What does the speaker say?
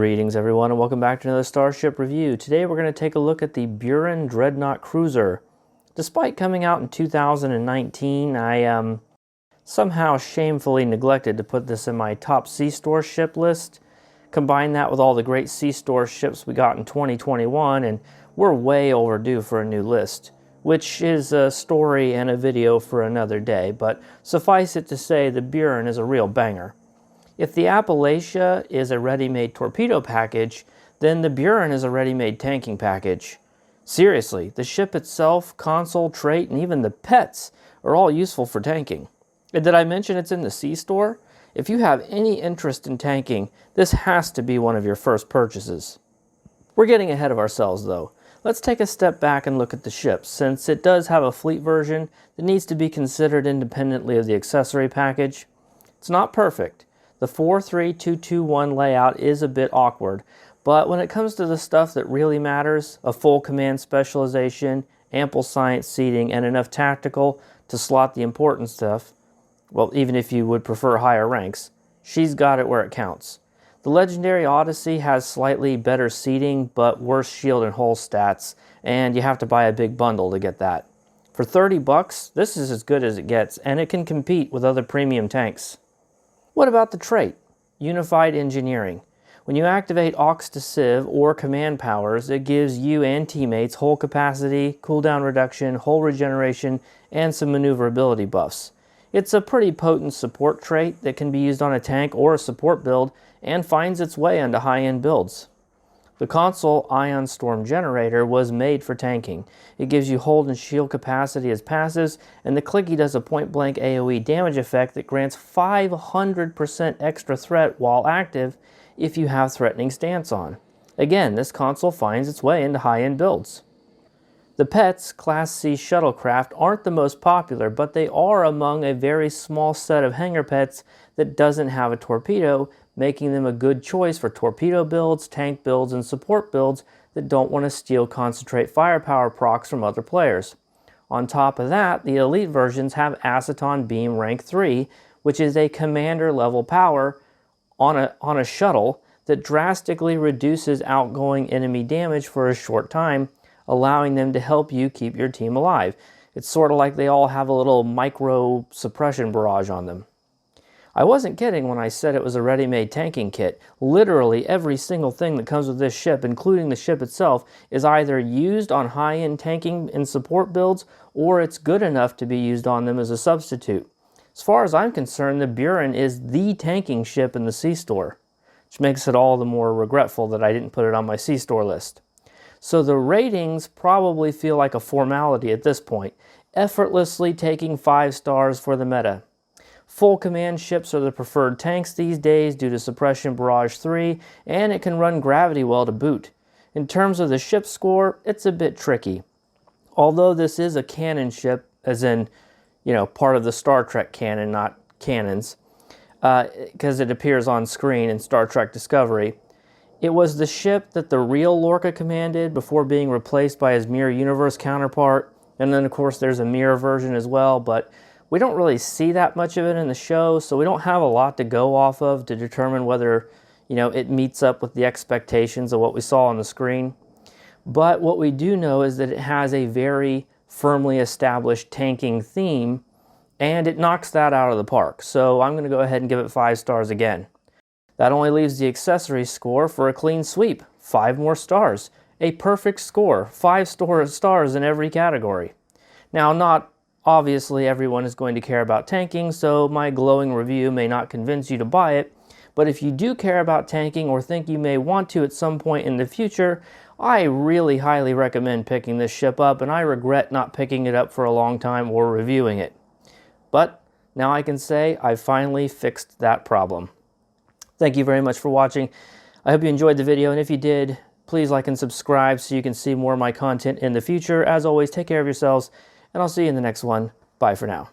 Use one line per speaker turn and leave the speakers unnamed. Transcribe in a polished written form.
Greetings everyone and welcome back to another Starship Review. Today we're going to take a look at the Buran Dreadnought cruiser. Despite coming out in 2019, I somehow shamefully neglected to put this in my top C-Store ship list. Combine that with all the great C-Store ships we got in 2021 and we're way overdue for a new list, which is a story and a video for another day, but suffice it to say the Buran is a real banger. If the Appalachia is a ready-made torpedo package, then the Buran is a ready-made tanking package. Seriously, the ship itself, console, trait, and even the pets are all useful for tanking. And did I mention it's in the C-Store? If you have any interest in tanking, this has to be one of your first purchases. We're getting ahead of ourselves though. Let's take a step back and look at the ship, since it does have a fleet version that needs to be considered independently of the accessory package. It's not perfect. The 4-3-2-2-1 layout is a bit awkward, but when it comes to the stuff that really matters, a full command specialization, ample science seating, and enough tactical to slot the important stuff, well, even if you would prefer higher ranks, she's got it where it counts. The Legendary Odyssey has slightly better seating, but worse shield and hull stats, and you have to buy a big bundle to get that. For 30 bucks, this is as good as it gets, and it can compete with other premium tanks. What about the trait? Unified Engineering. When you activate aux to Civ or command powers, it gives you and teammates hull capacity, cooldown reduction, hull regeneration, and some maneuverability buffs. It's a pretty potent support trait that can be used on a tank or a support build and finds its way into high-end builds. The console Ion Storm Generator was made for tanking. It gives you hold and shield capacity as passives, and the clicky does a point-blank AoE damage effect that grants 500% extra threat while active if you have threatening stance on. Again, this console finds its way into high-end builds. The pets, Class C shuttlecraft, aren't the most popular, but they are among a very small set of hangar pets that doesn't have a torpedo, making them a good choice for torpedo builds, tank builds, and support builds that don't want to steal concentrate firepower procs from other players. On top of that, the elite versions have Aceton Beam Rank 3, which is a commander level power on a shuttle that drastically reduces outgoing enemy damage for a short time, allowing them to help you keep your team alive. It's sort of like they all have a little micro suppression barrage on them. I wasn't kidding when I said it was a ready-made tanking kit. Literally every single thing that comes with this ship, including the ship itself, is either used on high-end tanking and support builds, or it's good enough to be used on them as a substitute. As far as I'm concerned, the Buran is the tanking ship in the C-Store, which makes it all the more regretful that I didn't put it on my C-Store list. So the ratings probably feel like a formality at this point, effortlessly taking 5 stars for the meta. Full command ships are the preferred tanks these days due to Suppression Barrage 3, and it can run gravity well to boot. In terms of the ship score, it's a bit tricky. Although this is a canon ship, as in, part of the Star Trek canon, not canons, because it appears on screen in Star Trek Discovery. It was the ship that the real Lorca commanded before being replaced by his Mirror Universe counterpart, and then of course there's a mirror version as well, but we don't really see that much of it in the show, so we don't have a lot to go off of to determine whether, it meets up with the expectations of what we saw on the screen. But what we do know is that it has a very firmly established tanking theme, and it knocks that out of the park. So I'm going to go ahead and give it 5 stars again. That only leaves the accessory score for a clean sweep. 5 more stars. A perfect score. 5 stars in every category. Now, not obviously everyone is going to care about tanking, so my glowing review may not convince you to buy it, but if you do care about tanking or think you may want to at some point in the future, I really highly recommend picking this ship up, and I regret not picking it up for a long time or reviewing it. But now I can say I finally fixed that problem. Thank you very much for watching. I hope you enjoyed the video, and if you did, please like and subscribe so you can see more of my content in the future. As always, take care of yourselves, and I'll see you in the next one. Bye for now.